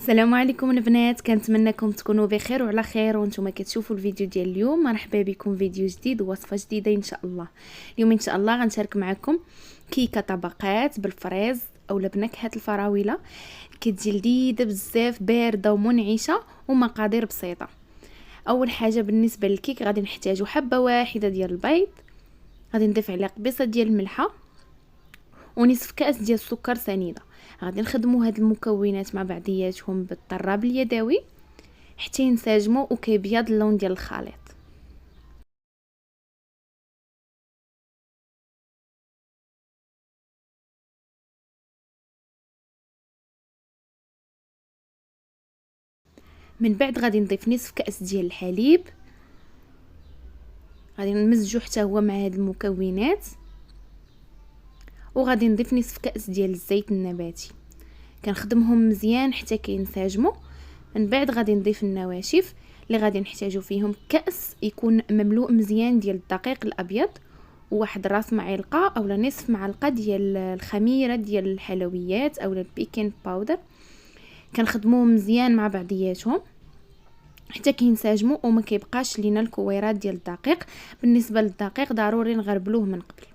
السلام عليكم البنات، كنتمنىكم تكونوا بخير وعلى خير وانتم كتشوفوا الفيديو ديال اليوم. مرحبا بكم فيديو جديد ووصفه جديده ان شاء الله. اليوم ان شاء الله غنشارك معكم كيكه طبقات بالفريز اولا بنكهه الفراوله. كتجي لذيذه بزاف، بارده ومنعشه ومقادير بسيطه. اول حاجه بالنسبه للكيك غادي نحتاجوا حبه واحده ديال البيض، غادي نضيف عليه قبيصه ديال الملحه ونصف كاس ديال السكر سنيده. غادي نخدموا هاد المكونات مع بعضياتهم بالطراب اليدوي حتى ينسجموا وكيبيض اللون ديال الخليط. من بعد غادي نضيف نصف كاس ديال الحليب، غادي نمزجو حتى هو مع هاد المكونات، وغادي نضيف نصف كاس ديال الزيت النباتي. كنخدمهم مزيان حتى كينسجموا. من بعد غادي نضيف النواشف اللي غادي نحتاجو فيهم كاس يكون مملوء مزيان ديال الدقيق الابيض، وواحد راس معلقه اولا نصف معلقه ديال الخميره ديال الحلويات اولا البيكين باودر. كنخدموهم مزيان مع بعضياتهم حتى كينسجموا وما كيبقاش لينا الكويرات ديال الدقيق. بالنسبه للدقيق ضروري نغربلوه من قبل.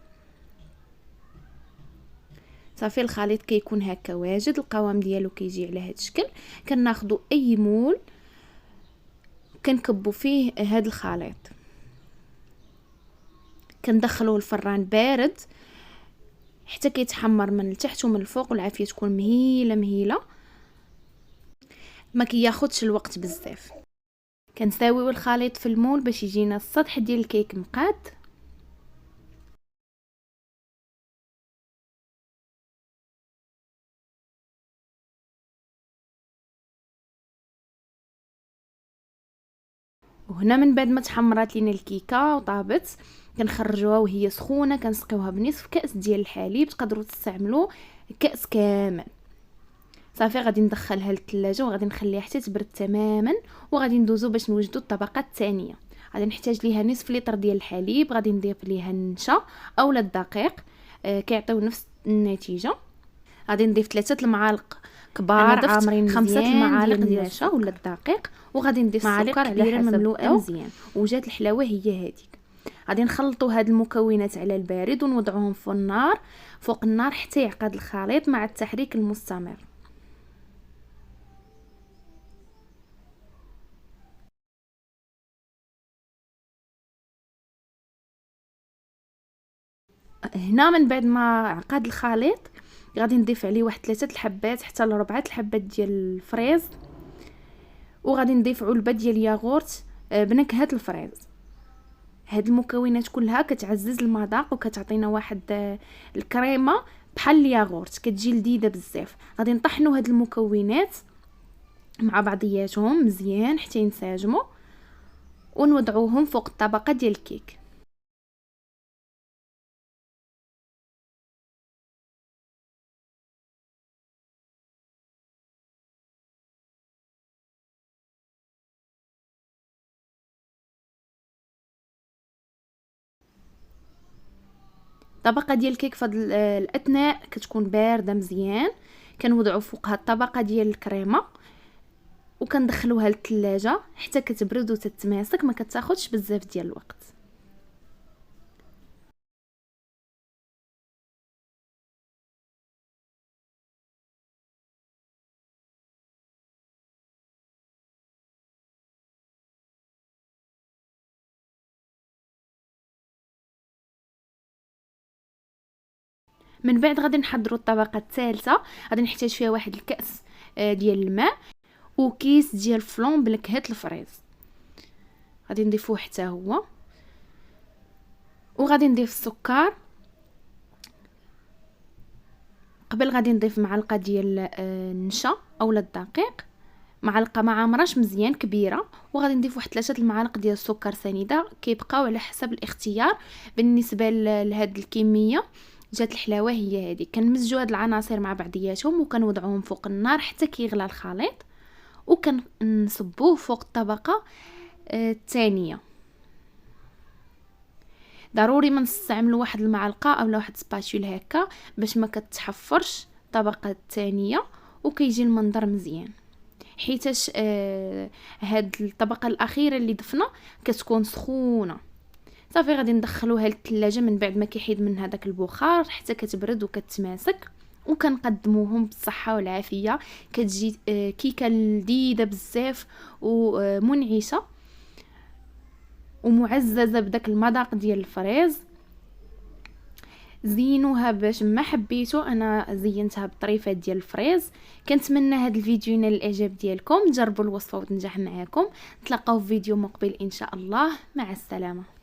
صافي الخليط كيكون هكا واجد، القوام ديالو كيجي على هذا الشكل. كناخذوا اي مول كنكبوا فيه هذا الخليط، كندخلوه الفران بارد حتى كيتحمر من التحت ومن الفوق، والعافيه تكون مهيله ما كياخذش الوقت بزاف. كنساويو الخليط في المول باش يجينا السطح ديال الكيك مقاد. وهنا من بعد ما تحمرات لينا الكيكه وطابت كنخرجوها وهي سخونه، كنسقيوها بنصف كاس ديال الحليب، تقدروا تستعملوا كاس كامل. صافي غادي ندخلها للثلاجه وغادي نخليها حتى تبرد تماما، وغادي ندوزو باش نوجدوا الطبقه الثانيه. غادي نحتاج ليها نصف لتر ديال الحليب، غادي نضيف ليها النشا اولا الدقيق كيعطيو نفس النتيجه. غادي نضيف 3 المعالق كبار عامرين 5 المعالق ديال النشا ولا الدقيق، وغادي نضيف السكر كبيره مملوءه مزيان وجات الحلاوه هي هذيك. غادي نخلطوا هاد المكونات على البارد ونوضعوهم فوق النار حتى يعقد الخليط مع التحريك المستمر. هنا من بعد ما عقد الخليط غادي نضيف عليه واحد 3 الحبات حتى ل 4 الحبات ديال الفريز، وغادي نضيف علبه ديال الياغورت بنكهه الفريز. هاد المكونات كلها كتعزز المذاق وكتعطينا واحد الكريمه بحال الياغورت، كتجي لذيذه بزاف. غادي نطحنوا هاد المكونات مع بعضياتهم مزيان حتى ينسجموا ونوضعوهم فوق الطبقه ديال الكيك. الطبقه ديال الكيك فهاد الاثناء كتكون بارده مزيان. كنوضعوا فوقها الطبقه ديال الكريمه وكندخلوها للثلاجه حتى كتبرد وتتماسك، ما كتاخذش بزاف ديال الوقت. من بعد غادي نحضروا الطبقه الثالثه. غادي نحتاج فيها واحد الكاس ديال الماء وكيس ديال فلون بنكهه الفريز، غادي نضيفوه حتى هو، وغادي نضيف السكر. قبل غادي نضيف معلقه ديال النشا اولا الدقيق، معلقه ما عامراش مزيان كبيره، وغادي نضيف واحد 3 المعالق ديال السكر سنيده، كيبقاو على حسب الاختيار. بالنسبه لهاد الكميه جات الحلاوه هي هذه. كنمزجوا هاد العناصر مع بعضياتهم وكنوضعوهم فوق النار حتى كيغلى الخليط، وكنصبوه فوق الطبقه الثانيه. ضروري ما نستعملوا واحد المعلقه اولا واحد سباتول هكا باش ما كتحفرش الطبقه الثانيه وكيجي المنظر مزيان. حيتاش هاد الطبقه الاخيره اللي ضفنا كتكون سخونه. صافي غادي ندخلوها للثلاجه من بعد ما كيحيد من هذاك البخار حتى كتبرد وكتماسك، وكنقدموهم بالصحه والعافيه. كتجي كيكه لذيذه بزاف ومنعشه ومعززه بداك المذاق ديال الفريز. زينوها باش ما حبيتو، انا زينتها بطريفات ديال الفريز. كنتمنى هذا الفيديو ينال الاعجاب ديالكم، جربوا الوصفه وتنجح معاكم. نتلاقاو في فيديو مقبل ان شاء الله، مع السلامه.